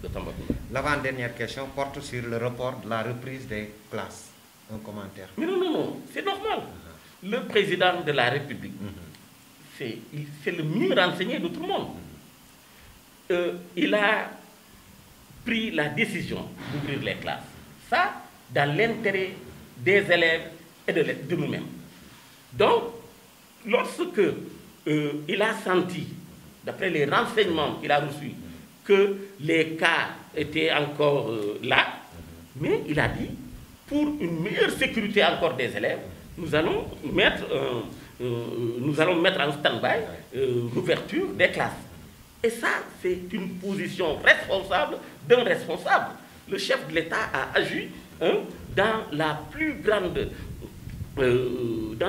de Tambacounda. L'avant-dernière question porte sur le report de la reprise des classes. Un commentaire. Mais non, non, non, c'est normal. Le président de la République, c'est le mieux renseigné de tout le monde. Il a pris la décision d'ouvrir les classes. Ça, dans l'intérêt des élèves et de nous-mêmes. Donc, lorsque il a senti, d'après les renseignements qu'il a reçus, que les cas étaient encore là, mais il a dit, pour une meilleure sécurité encore des élèves, nous allons mettre en stand-by l'ouverture des classes. Et ça, c'est une position responsable d'un responsable. Le chef de l'État a agi dans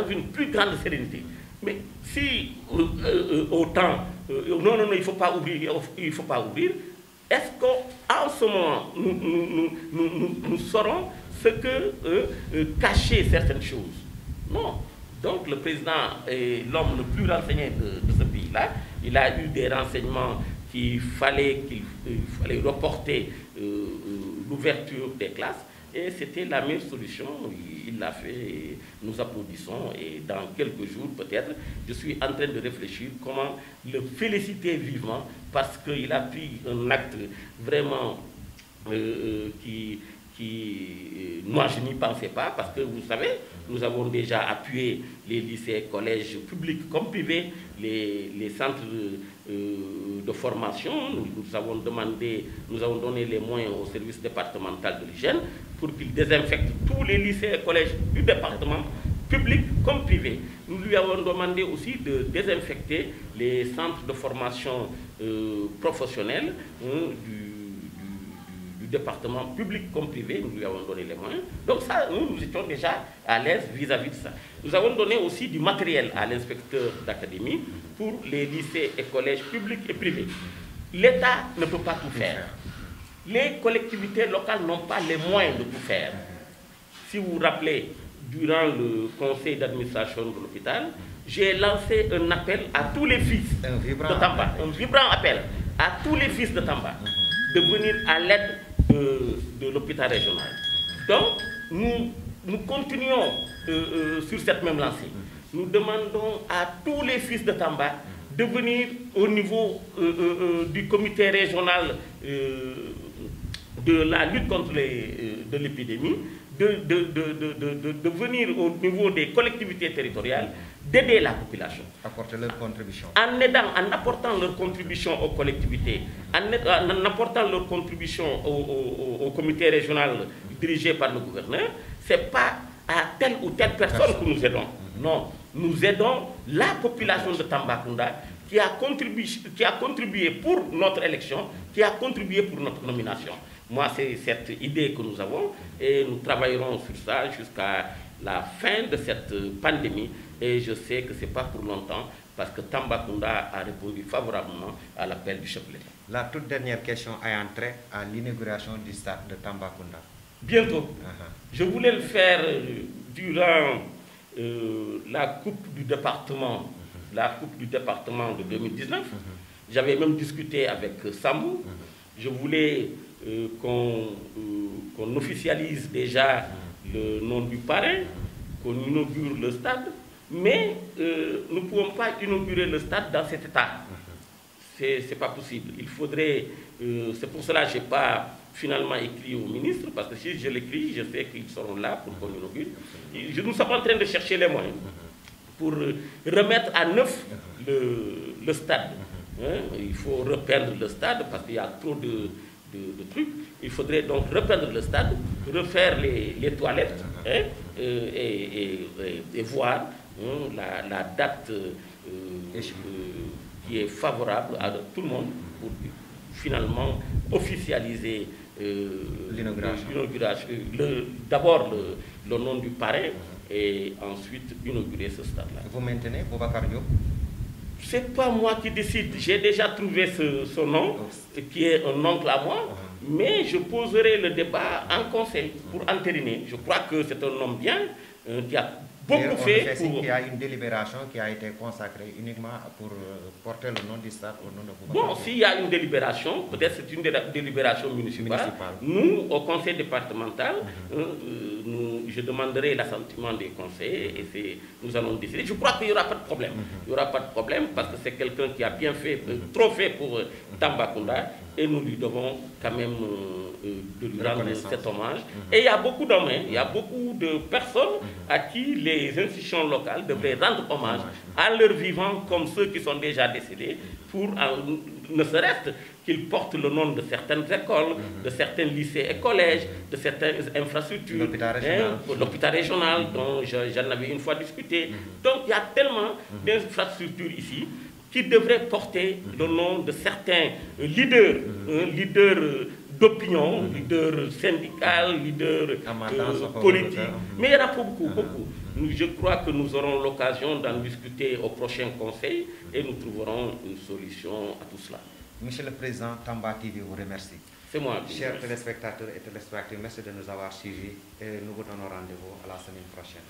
une plus grande sérénité. Mais si autant, non, il ne faut pas ouvrir, est-ce qu'en ce moment, nous saurons ce que cacher certaines choses? Non. Donc le président est l'homme le plus renseigné de ce pays-là. Il a eu des renseignements qu'il fallait reporter l'ouverture des classes. Et c'était la meilleure solution. Il l'a fait. Nous applaudissons. Et dans quelques jours, peut-être, je suis en train de réfléchir comment le féliciter vivement parce qu'il a pris un acte vraiment moi, je n'y pensais pas parce que, vous savez, nous avons déjà appuyé les lycées, collèges publics comme privés, les centres de formation. Nous avons donné les moyens au service départemental de l'hygiène pour qu'il désinfecte tous les lycées et collèges du département, publics comme privés. Nous lui avons demandé aussi de désinfecter les centres de formation professionnels du département public comme privé. Nous lui avons donné les moyens. Donc ça, nous étions déjà à l'aise vis-à-vis de ça. Nous avons donné aussi du matériel à l'inspecteur d'académie pour les lycées et collèges publics et privés. L'État ne peut pas tout faire. Les collectivités locales n'ont pas les moyens de tout faire. Si vous vous rappelez, durant le conseil d'administration de l'hôpital, j'ai lancé un appel à tous les fils de Tamba, un vibrant appel à tous les fils de Tamba de venir à l'aide de l'hôpital régional. Donc, nous continuons sur cette même lancée. Nous demandons à tous les fils de Tamba de venir au niveau du comité régional de la lutte contre l'épidémie, de venir au niveau des collectivités territoriales, d'aider la population. Apporter leur contribution. En apportant leur contribution aux collectivités, en apportant leur contribution au comité régional dirigé par le gouverneur, ce n'est pas à telle ou telle personne que nous aidons. Non, nous aidons la population de Tambacounda qui a contribué pour notre élection, qui a contribué pour notre nomination. Moi, c'est cette idée que nous avons et nous travaillerons sur ça jusqu'à la fin de cette pandémie. Et je sais que ce n'est pas pour longtemps parce que Tambacounda a répondu favorablement à l'appel du chef de l'État. La toute dernière question a entré à l'inauguration du stade de Tambacounda. Bientôt. Je voulais le faire durant la Coupe du département, de 2019. J'avais même discuté avec Sambou. Je voulais qu'on officialise déjà le nom du parrain, qu'on inaugure le stade, mais nous ne pouvons pas inaugurer le stade dans cet état. C'est pas possible. Il faudrait, c'est pour cela que je n'ai pas finalement écrit au ministre, parce que si je l'écris, je sais qu'ils seront là pour qu'on inaugure. Nous sommes en train de chercher les moyens pour remettre à neuf le stade. Il faut repeindre le stade parce qu'il y a trop de trucs. Il faudrait donc repeindre le stade, refaire les toilettes et voir la date qui est favorable à tout le monde pour finalement officialiser l'inauguration. D'abord le nom du parrain et ensuite inaugurer ce stade-là. Vous maintenez Boubacar Diop? C'est pas moi qui décide. J'ai déjà trouvé ce nom, qui est un oncle à moi, mais je poserai le débat en conseil pour entériner. Je crois que c'est un homme bien, qui a beaucoup fait pour... Il y a une délibération qui a été consacrée uniquement pour porter le nom du stade au nom de Boubacar. Bon, s'il y a une délibération, peut-être c'est une délibération municipale. Nous, au conseil départemental, je demanderai l'assentiment des conseillers et nous allons décider. Je crois qu'il n'y aura pas de problème. Il n'y aura pas de problème parce que c'est quelqu'un qui a bien fait, trop fait pour Tambacounda et nous lui devons quand même de lui rendre cet hommage. Et il y a beaucoup d'hommes, il y a beaucoup de personnes à qui les institutions locales devraient rendre hommage à leurs vivants comme ceux qui sont déjà décédés pour ne serait-ce qu'ils portent le nom de certaines écoles, de certains lycées et collèges, de certaines infrastructures, l'hôpital régional dont j'en avais une fois discuté. Donc il y a tellement d'infrastructures ici qui devraient porter le nom de certains leaders, leaders d'opinion, leaders syndicaux, leaders politiques. Mais il y en a pas beaucoup, beaucoup. Je crois que nous aurons l'occasion d'en discuter au prochain conseil et nous trouverons une solution à tout cela. Monsieur le Président, Tamba TV vous remercie. C'est moi. Chers téléspectateurs et téléspectatrices, merci de nous avoir suivis et nous vous donnons rendez-vous à la semaine prochaine.